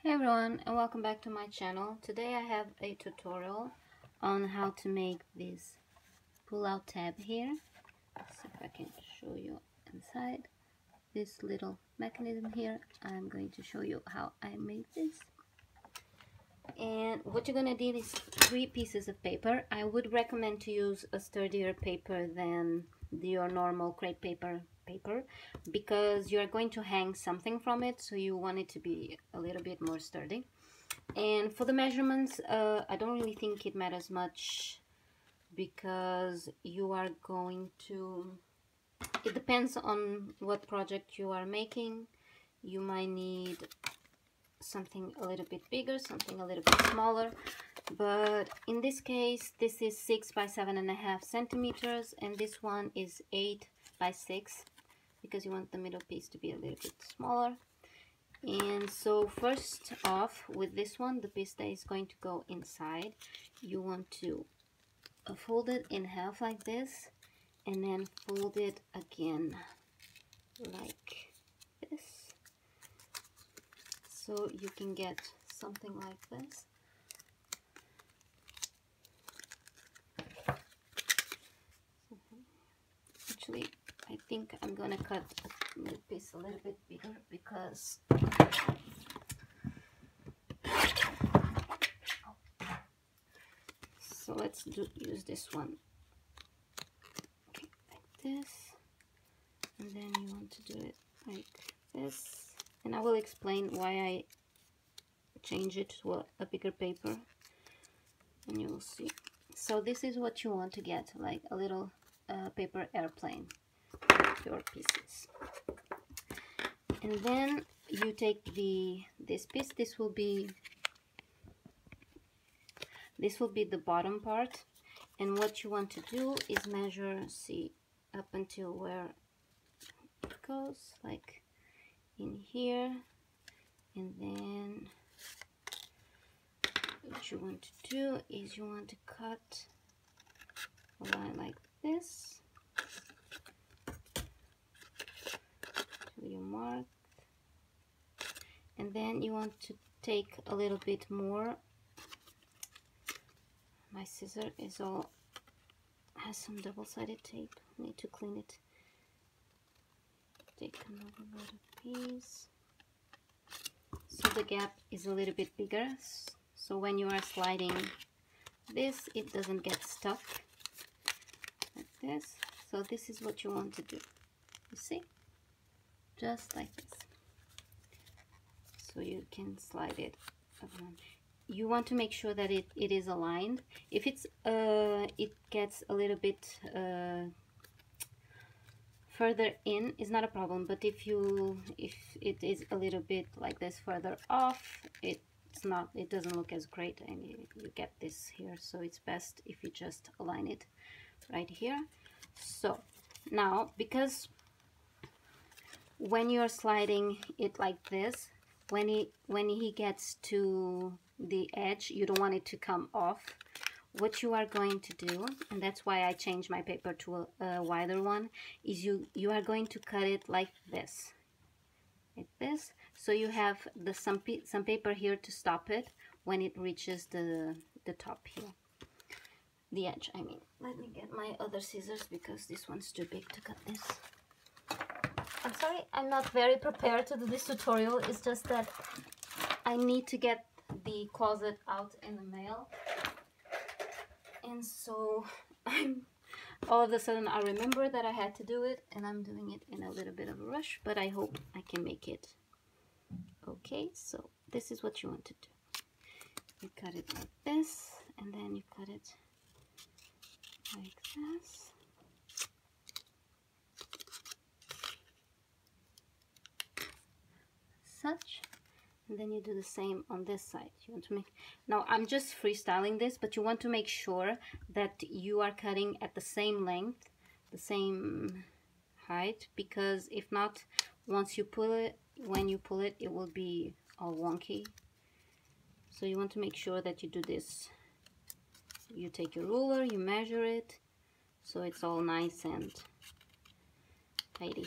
Hey everyone, and welcome back to my channel. Today I have a tutorial on how to make this pull-out tab here. Let's see if I can show you inside this little mechanism here. I'm going to show you how I made this. And what you're gonna need is 3 pieces of paper. I would recommend to use a sturdier paper than your normal crepe paper because you're going to hang something from it, so you want it to be a little bit more sturdy. And for the measurements, I don't really think it matters much because you are going to, it depends on what project you are making. You might need something a little bit bigger, something a little bit smaller, but in this case this is 6 by 7.5 centimeters and this one is 8 by 6 because you want the middle piece to be a little bit smaller. And so first off, with this one, the piece that is going to go inside, you want to fold it in half like this and then fold it again like this, so you can get something like this. Actually, I think I'm gonna cut the piece a little bit bigger because so let's use this one. Okay, like this, and then you want to do it like this, and I will explain why I change it to a bigger paper and you will see. So this is what you want to get, like a little paper airplane with your pieces. And then you take this piece. This will be the bottom part, and what you want to do is measure, see, up until where it goes, like in here, and then what you want to do is you want to cut a line like this to your mark, and then you want to take a little bit more. My scissor has some double-sided tape. I need to clean it. Take another little piece so the gap is a little bit bigger, so when you are sliding this, it doesn't get stuck like this. So this is what you want to do, you see, just like this, so you can slide it around. You want to make sure that it is aligned. If it's it gets a little bit further in, is not a problem, but if it is a little bit like this further off, it doesn't look as great, and you get this here. So it's best if you just align it right here. So now, because when you're sliding it like this, when he gets to the edge, you don't want it to come off. What you are going to do, and that's why I changed my paper to a wider one, is you are going to cut it like this, so you have some paper here to stop it when it reaches the top here, the edge, I mean. Let me get my other scissors because this one's too big to cut this. I'm sorry, I'm not very prepared to do this tutorial. It's just that I need to get the closet out in the mail, and so all of a sudden I remember that I had to do it, and I'm doing it in a little bit of a rush, but I hope I can make it okay. So this is what you want to do. You cut it like this, and then you cut it like this. Such, and then you do the same on this side. You want to make, now I'm just freestyling this, but you want to make sure that you are cutting at the same length, the same height, because if not, once you pull it, when you pull it, it will be all wonky. So you want to make sure that you do this. You take your ruler, you measure it, so it's all nice and tidy.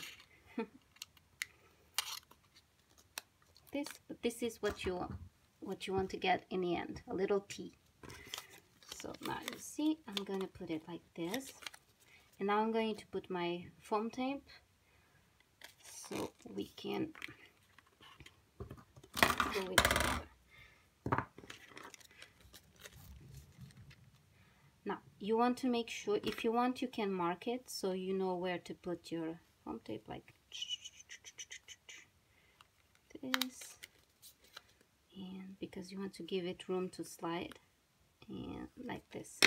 this, but this is what you want to get in the end, a little T. So now you see, I'm going to put it like this, and now I'm going to put my foam tape so we can glue it together. Now you want to make sure, if you want, you can mark it so you know where to put your foam tape, like this, and because you want to give it room to slide, and like this.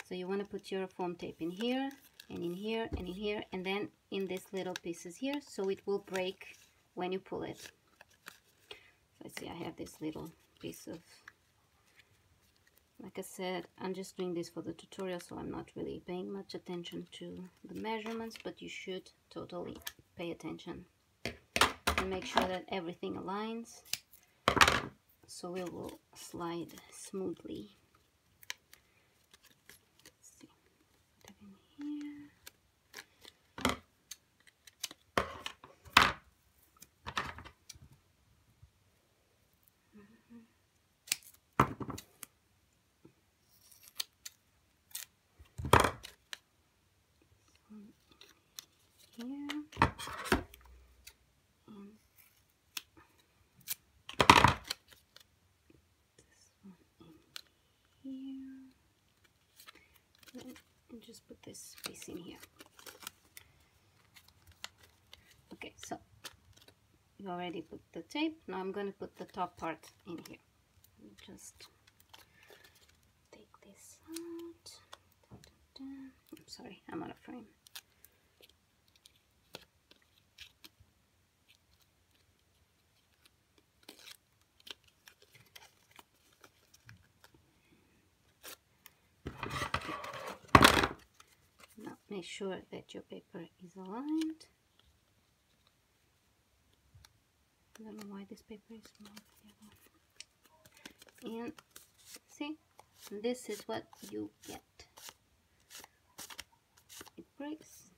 So you want to put your foam tape in here and in here and in here, and then in these little pieces here, so it will break when you pull it. So I see I have this little piece of, like I said, I'm just doing this for the tutorial, so I'm not really paying much attention to the measurements, but you should totally pay attention and make sure that everything aligns so it will slide smoothly. Let's see, put it in here. Here, and this one in here, and just put this piece in here. Okay, so you already put the tape. Now I'm going to put the top part in here. Just take this out. I'm sorry, I'm out of frame. Now make sure that your paper is aligned. I don't know why this paper is more yellow. And see, this is what you get. It breaks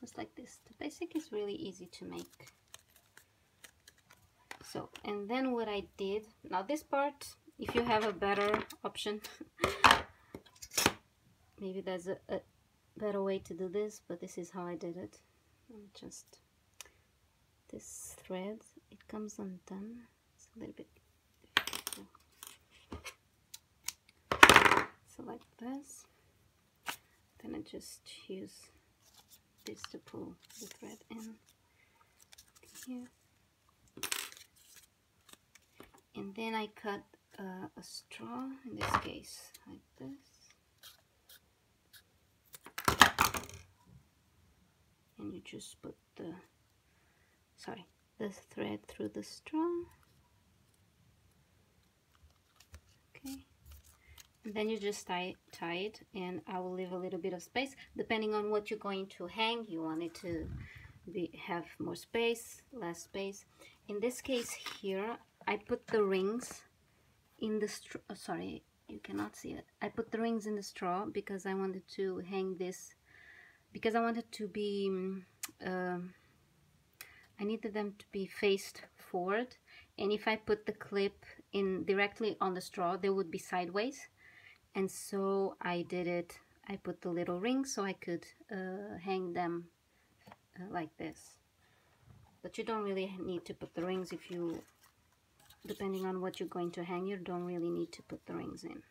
just like this. The basic is really easy to make. So, and then what I did, now this part, if you have a better option, maybe there's a better way to do this, but this is how I did it. Just this thread, it comes undone. It's a little bit difficult. So like this, then I just use this to pull the thread in here, and then I cut a straw, in this case like this, and you just put the thread through the straw. Okay, and then you just tie it, and I will leave a little bit of space depending on what you're going to hang. You want it to have more space, less space. In this case here, I put the rings in the straw. Sorry, you cannot see it. I put the rings in the straw because I wanted to hang this, because I wanted to be I needed them to be faced forward, and if I put the clip in directly on the straw, they would be sideways. And so I did it, I put the little rings so I could hang them like this. But you don't really need to put the rings. If you, depending on what you're going to hang, you don't really need to put the rings in.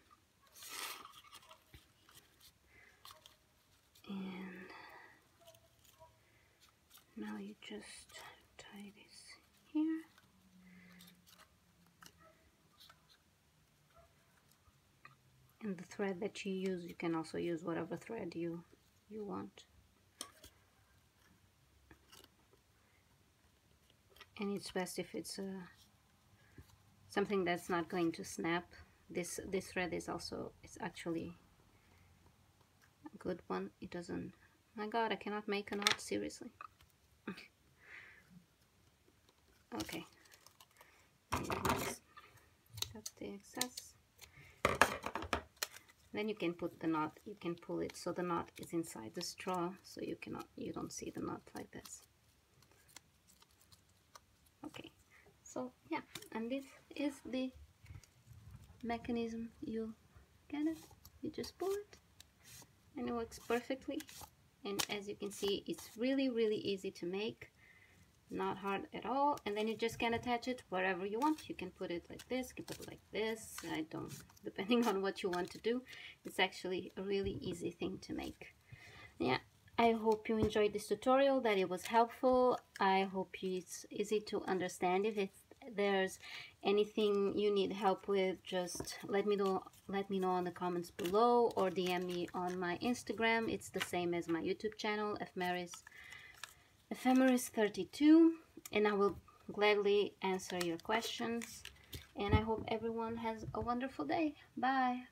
And now you just tie this here. And the thread that you use, you can also use whatever thread you want. And it's best if it's something that's not going to snap. This thread is also, it's actually a good one. It doesn't, my god, I cannot make a knot, seriously. Okay, cut the excess. Then you can put the knot, you can pull it so the knot is inside the straw, so you don't see the knot like this. Okay, so yeah, and this is the mechanism. You get it, you just pull it and it works perfectly. And as you can see, it's really easy to make, not hard at all. And then you just can attach it wherever you want. You can put it like this, you can put it like this, I don't, depending on what you want to do. It's actually a really easy thing to make. Yeah, I hope you enjoyed this tutorial, that it was helpful. I hope it's easy to understand. If there's anything you need help with, just let me know in the comments below, or DM me on my Instagram. It's the same as my YouTube channel, Ephemeris32, and I will gladly answer your questions. And I hope everyone has a wonderful day. Bye.